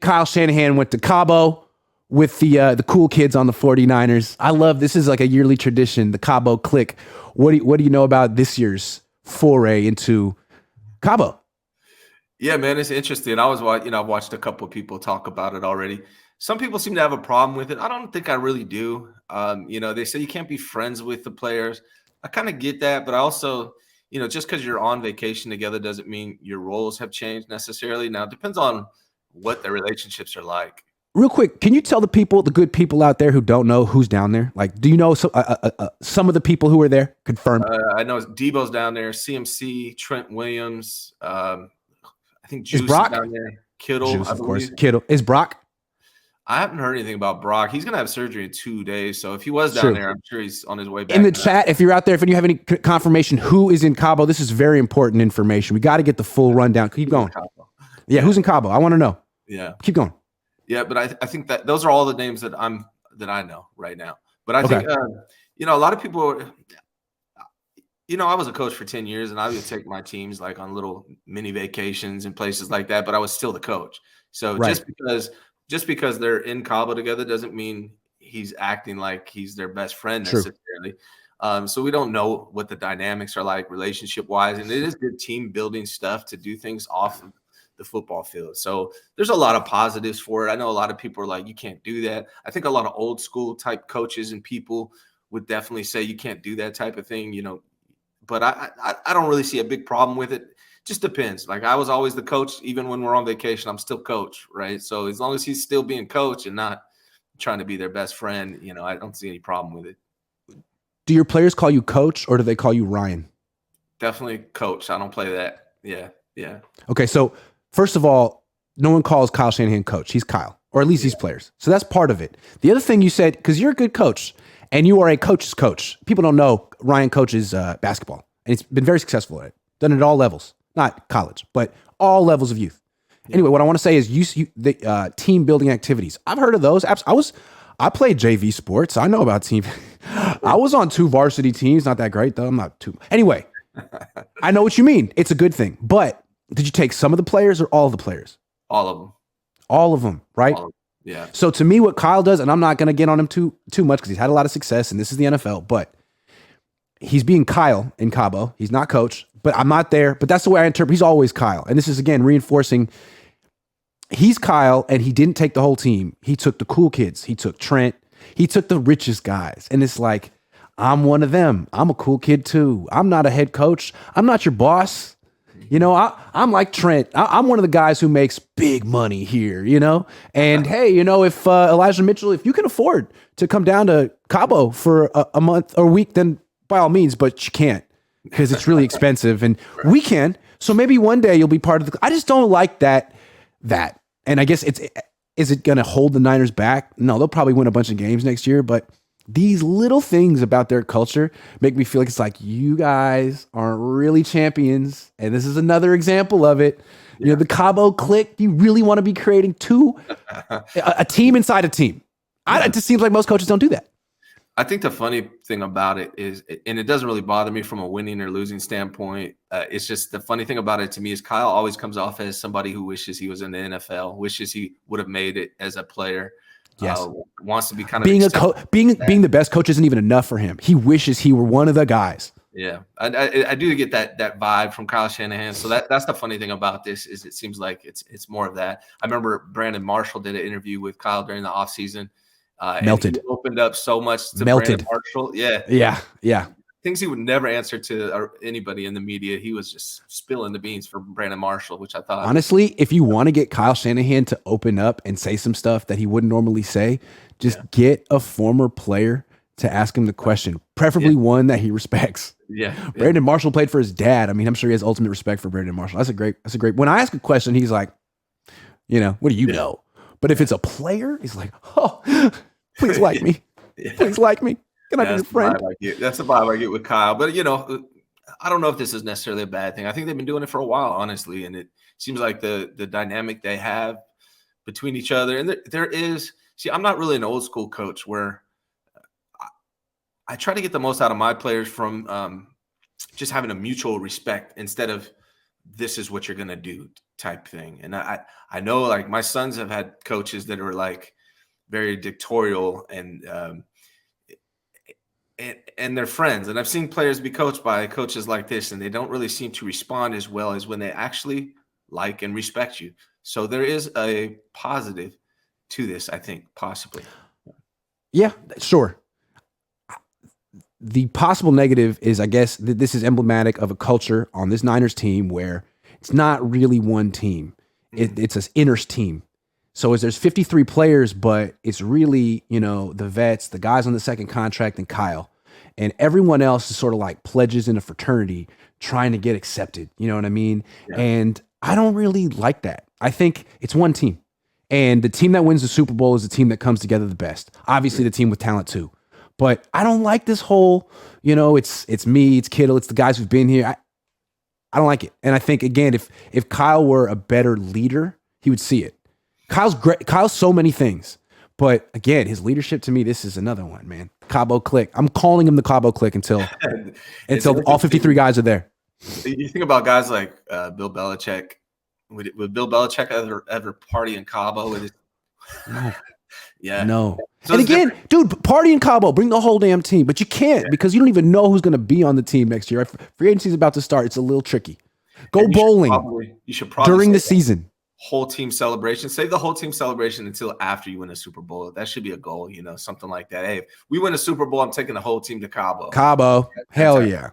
Kyle Shanahan went to Cabo with the cool kids on the 49ers. I love this is like a yearly tradition, the Cabo clique. What do you know about this year's foray into Cabo? Yeah, man, it's interesting. I've watched a couple of people talk about it already. Some people seem to have a problem with it. I don't think I really do. They say you can't be friends with the players. I kind of get that, but I also, just because you're on vacation together doesn't mean your roles have changed necessarily. Now, it depends on what the relationships are like. Real quick, can you tell the good people out there who don't know who's down there? Like, do you know some of the people who are there? Confirmed. I know Debo's down there, CMC, Trent Williams. I think Juice is Brock down there. Kittle, Juice, of course. Kittle is Brock. I haven't heard anything about Brock. He's going to have surgery in 2 days. So if he was down there, I'm sure he's on his way back. In the chat, if you're out there, if you have any confirmation who is in Cabo, this is very important information. We got to get the full rundown. Keep going. Yeah, who's in Cabo? I want to know. Yeah. Keep going. Yeah, but I think that those are all the names that I know right now. But I think, a lot of people I was a coach for 10 years and I would take my teams like on little mini vacations and places like that, but I was still the coach. So just because they're in Cabo together doesn't mean he's acting like he's their best friend necessarily. So we don't know what the dynamics are like relationship wise. And it is good team building stuff to do things off of the football field. So there's a lot of positives for it. I know a lot of people are like, you can't do that. I think a lot of old school type coaches and people would definitely say you can't do that type of thing, but I don't really see a big problem with it. Just depends. Like I was always the coach, even when we're on vacation, I'm still coach, right? So as long as he's still being coach and not trying to be their best friend, I don't see any problem with it. Do your players call you coach or do they call you Ryan? Definitely coach. I don't play that. Yeah. Okay, so first of all, no one calls Kyle Shanahan coach. He's Kyle, or at least these players. So that's part of it. The other thing you said, because you're a good coach and you are a coach's coach. People don't know Ryan coaches basketball, and he's been very successful at it. Done it at all levels. Not college, but all levels of youth. Yeah. Anyway, what I want to say is the team building activities. I've heard of those. I played JV sports. I know about team. I was on 2 varsity teams. Not that great though. I'm not too. Anyway, I know what you mean. It's a good thing. But did you take some of the players or all of the players? All of them. All of them, right? All of them. Yeah. So to me, what Kyle does, and I'm not going to get on him too much because he's had a lot of success, and this is the NFL. But he's being Kyle in Cabo. He's not coach. But I'm not there. But that's the way I interpret. He's always Kyle. And this is, again, reinforcing he's Kyle, and he didn't take the whole team. He took the cool kids. He took Trent. He took the richest guys. And it's like, I'm one of them. I'm a cool kid, too. I'm not a head coach. I'm not your boss. I'm like Trent. I'm one of the guys who makes big money here, And, hey, if Elijah Mitchell, if you can afford to come down to Cabo for a month or a week, then by all means, but you can't. Because it's really expensive, and we can. So maybe one day you'll be part of the. I just don't like that. And I guess is it going to hold the Niners back? No, they'll probably win a bunch of games next year. But these little things about their culture make me feel like it's like you guys aren't really champions, and this is another example of it. Yeah. The Cabo clique. Do you really want to be creating a team inside a team? It just seems like most coaches don't do that. I think the funny thing about it is, and it doesn't really bother me from a winning or losing standpoint. It's just the funny thing about it to me is Kyle always comes off as somebody who wishes he was in the NFL, wishes he would have made it as a player. Yes, wants to be kind of being the best coach isn't even enough for him. He wishes he were one of the guys. Yeah, I do get that vibe from Kyle Shanahan. So that's the funny thing about this is it seems like it's more of that. I remember Brandon Marshall did an interview with Kyle during the offseason. Melted. He opened up so much to Brandon Marshall. Yeah. Things he would never answer to anybody in the media. He was just spilling the beans for Brandon Marshall, which I thought. Honestly, if you want to get Kyle Shanahan to open up and say some stuff that he wouldn't normally say, just get a former player to ask him the question, preferably one that he respects. Yeah. Brandon Marshall played for his dad. I mean, I'm sure he has ultimate respect for Brandon Marshall. That's a great. When I ask a question, he's like, what do you know? But if it's a player, he's like, oh, please like me. Please like me. Can I be your friend? That's the vibe I get with Kyle. But, I don't know if this is necessarily a bad thing. I think they've been doing it for a while, honestly. And it seems like the dynamic they have between each other. And there is – see, I'm not really an old school coach where I try to get the most out of my players from just having a mutual respect instead of this is what you're going to do type thing. And I know like my sons have had coaches that are like very dictatorial and they're friends. And I've seen players be coached by coaches like this, and they don't really seem to respond as well as when they actually like and respect you. So there is a positive to this, I think, possibly. Yeah, sure. The possible negative is, I guess, that this is emblematic of a culture on this Niners team where it's not really one team. It's an inners team. So there's 53 players, but it's really, the vets, the guys on the second contract, and Kyle. And everyone else is sort of like pledges in a fraternity trying to get accepted. You know what I mean? Yeah. And I don't really like that. I think it's one team. And the team that wins the Super Bowl is the team that comes together the best. Obviously, the team with talent too. But I don't like this whole, it's me, it's Kittle, it's the guys who've been here. I don't like it. And I think, again, if Kyle were a better leader, he would see it. Kyle's great. Kyle's so many things. But again, his leadership, to me, this is another one, man. Cabo click. I'm calling him the Cabo click until all 53 guys are there. You think about guys like Bill Belichick. Would Bill Belichick ever party in Cabo with his? No. Yeah. No. So and again, dude, party in Cabo, bring the whole damn team. But you can't because you don't even know who's going to be on the team next year. Free agency's about to start. It's a little tricky. Go bowling. You should probably during the season. Whole team celebration. Save the whole team celebration until after you win a Super Bowl. That should be a goal, something like that. Hey, if we win a Super Bowl, I'm taking the whole team to Cabo. Hell yeah.